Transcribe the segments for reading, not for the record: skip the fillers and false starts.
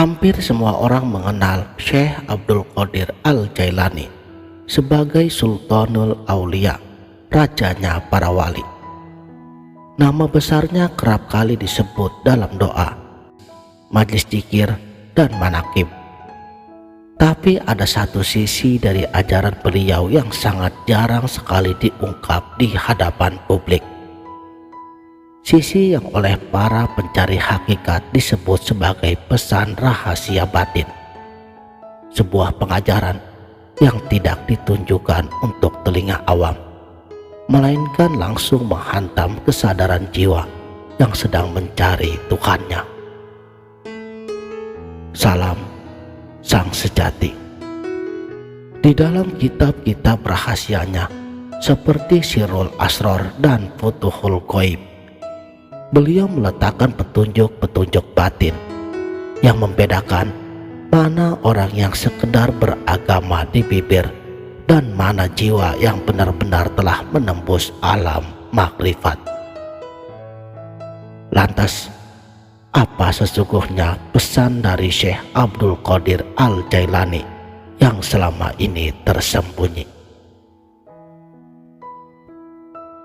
Hampir semua orang mengenal Syekh Abdul Qadir Al-Jailani sebagai Sultanul Aulia, rajanya para wali. Nama besarnya kerap kali disebut dalam doa, majlis zikir, dan manaqib. Tapi ada satu sisi dari ajaran beliau yang sangat jarang sekali diungkap di hadapan publik. Sisi yang oleh para pencari hakikat disebut sebagai pesan rahasia batin. Sebuah pengajaran yang tidak ditunjukkan untuk telinga awam, melainkan langsung menghantam kesadaran jiwa yang sedang mencari Tuhannya. Salam Sang Sejati. Di dalam kitab-kitab rahasianya seperti Sirrul Asrar dan Futuhul Ghaib, beliau meletakkan petunjuk-petunjuk batin yang membedakan mana orang yang sekedar beragama di bibir dan mana jiwa yang benar-benar telah menembus alam makrifat. Lantas, apa sesungguhnya pesan dari Syekh Abdul Qadir Al-Jailani yang selama ini tersembunyi?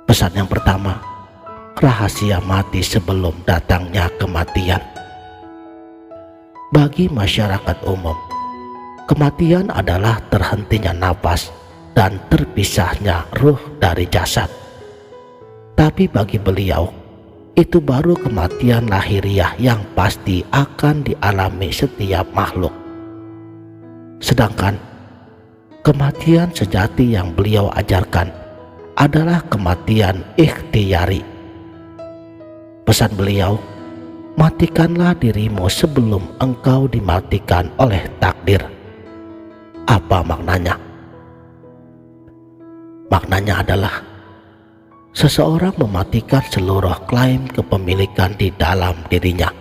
Pesan yang pertama, rahasia mati sebelum datangnya kematian. Bagi masyarakat umum, kematian adalah terhentinya napas dan terpisahnya ruh dari jasad. Tapi bagi beliau, itu baru kematian lahiriah yang pasti akan dialami setiap makhluk. Sedangkan kematian sejati yang beliau ajarkan adalah kematian ikhtiyari. Pesan beliau, matikanlah dirimu sebelum engkau dimatikan oleh takdir. Apa maknanya? Maknanya adalah seseorang mematikan seluruh klaim kepemilikan di dalam dirinya.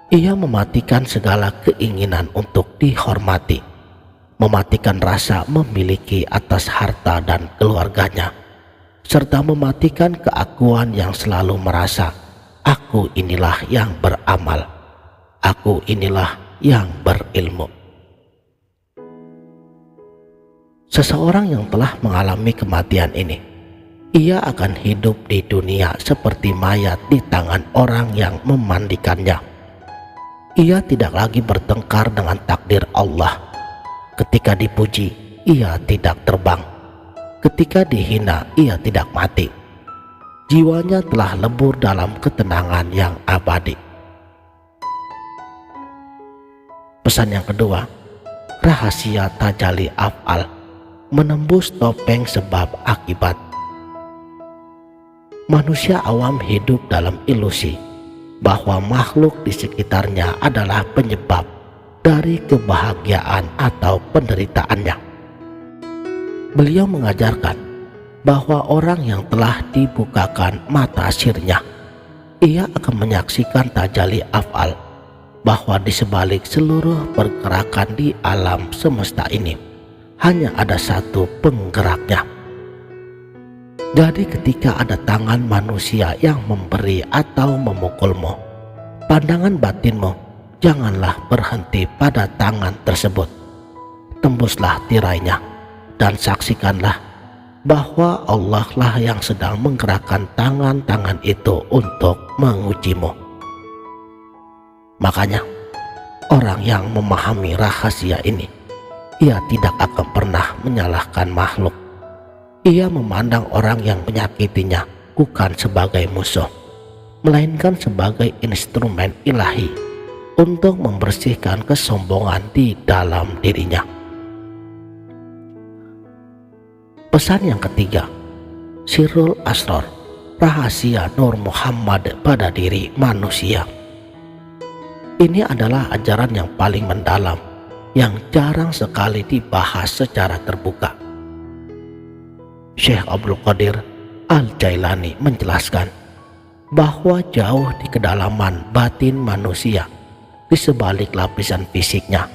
Ia mematikan segala keinginan untuk dihormati, mematikan rasa memiliki atas harta dan keluarganya, serta mematikan keakuan yang selalu merasa, aku inilah yang beramal, aku inilah yang berilmu. Seseorang yang telah mengalami kematian ini, ia akan hidup di dunia seperti mayat di tangan orang yang memandikannya. Ia tidak lagi bertengkar dengan takdir Allah. Ketika dipuji, ia tidak terbang. Ketika dihina, ia tidak mati. Jiwanya telah lebur dalam ketenangan yang abadi. Pesan yang kedua, rahasia tajalli af'al, menembus topeng sebab akibat. Manusia awam hidup dalam ilusi bahwa makhluk di sekitarnya adalah penyebab dari kebahagiaan atau penderitaannya. Beliau mengajarkan bahwa orang yang telah dibukakan mata sirnya, ia akan menyaksikan tajalli af'al, bahwa di sebalik seluruh pergerakan di alam semesta ini hanya ada satu penggeraknya. Jadi ketika ada tangan manusia yang memberi atau memukulmu, pandangan batinmu janganlah berhenti pada tangan tersebut. Tembuslah tirainya dan saksikanlah bahwa Allah lah yang sedang menggerakkan tangan-tangan itu untuk mengujimu. Makanya, orang yang memahami rahasia ini, ia tidak akan pernah menyalahkan makhluk. Ia memandang orang yang menyakitinya bukan sebagai musuh, melainkan sebagai instrumen ilahi untuk membersihkan kesombongan di dalam dirinya. Pesan yang ketiga, Sirrul Asrar, rahasia Nur Muhammad pada diri manusia. Ini adalah ajaran yang paling mendalam yang jarang sekali dibahas secara terbuka. Syekh Abdul Qadir Al-Jailani menjelaskan bahwa jauh di kedalaman batin manusia, di sebalik lapisan fisiknya,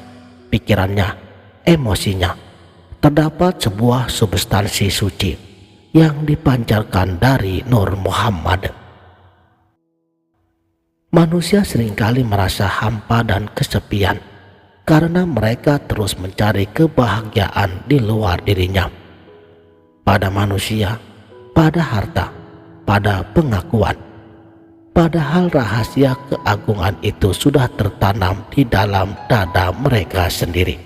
pikirannya, emosinya, terdapat sebuah substansi suci yang dipancarkan dari Nur Muhammad. Manusia seringkali merasa hampa dan kesepian karena mereka terus mencari kebahagiaan di luar dirinya, pada manusia, pada harta, pada pengakuan. Padahal rahasia keagungan itu sudah tertanam di dalam dada mereka sendiri.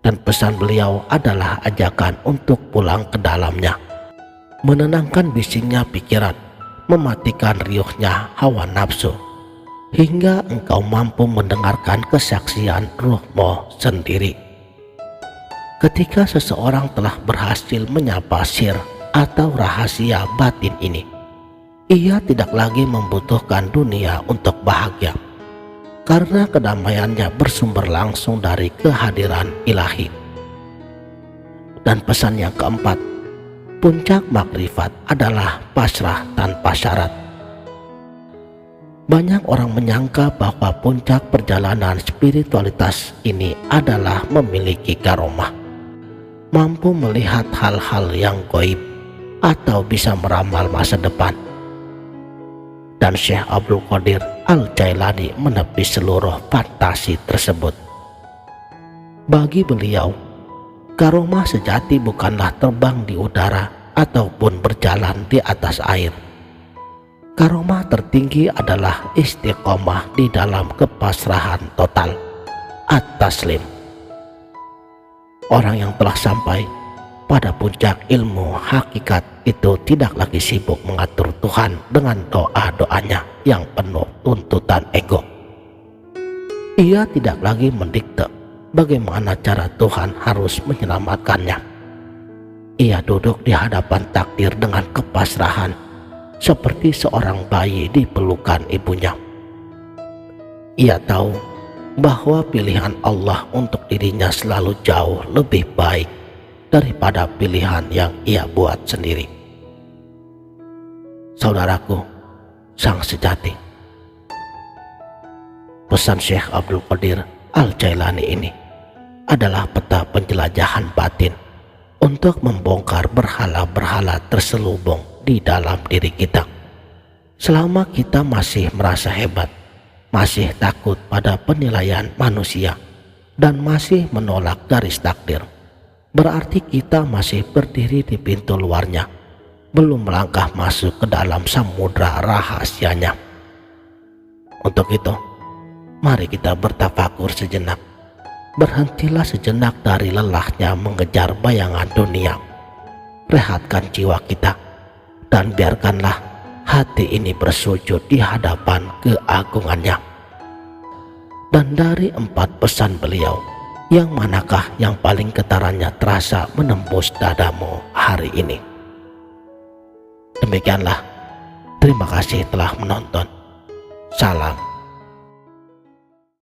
Dan pesan beliau adalah ajakan untuk pulang ke dalamnya, menenangkan bisingnya pikiran, mematikan riuhnya hawa nafsu, hingga engkau mampu mendengarkan kesaksian ruhmu sendiri. Ketika seseorang telah berhasil menyapa sir atau rahasia batin ini, ia tidak lagi membutuhkan dunia untuk bahagia, karena kedamaiannya bersumber langsung dari kehadiran ilahi. Dan pesan yang keempat, puncak makrifat adalah pasrah tanpa syarat. Banyak orang menyangka bahwa puncak perjalanan spiritualitas ini adalah memiliki karomah, mampu melihat hal-hal yang gaib, atau bisa meramal masa depan. Dan Syekh Abdul Qadir Al-Jailani menepis seluruh fantasi tersebut. Bagi beliau, karomah sejati bukanlah terbang di udara ataupun berjalan di atas air. Karomah tertinggi adalah istiqomah di dalam kepasrahan total, at-taslim. Orang yang telah sampai pada puncak ilmu hakikat itu tidak lagi sibuk mengatur Tuhan dengan doa-doanya yang penuh tuntutan ego. Ia tidak lagi mendikte bagaimana cara Tuhan harus menyelamatkannya. Ia duduk di hadapan takdir dengan kepasrahan, seperti seorang bayi di pelukan ibunya. Ia tahu bahwa pilihan Allah untuk dirinya selalu jauh lebih baik daripada pilihan yang ia buat sendiri. Saudaraku, sang sejati, pesan Syekh Abdul Qadir Al-Jailani ini adalah peta penjelajahan batin untuk membongkar berhala-berhala terselubung di dalam diri kita. Selama kita masih merasa hebat, masih takut pada penilaian manusia, dan masih menolak garis takdir, berarti kita masih berdiri di pintu luarnya, belum melangkah masuk ke dalam samudra rahasianya. Untuk itu, mari kita bertafakur sejenak. Berhentilah sejenak dari lelahnya mengejar bayangan dunia. Rehatkan jiwa kita dan biarkanlah hati ini bersujud di hadapan keagungannya. Dan dari 4 pesan beliau, yang manakah yang paling getarannya terasa menembus dadamu hari ini? Demikianlah, terima kasih telah menonton. Salam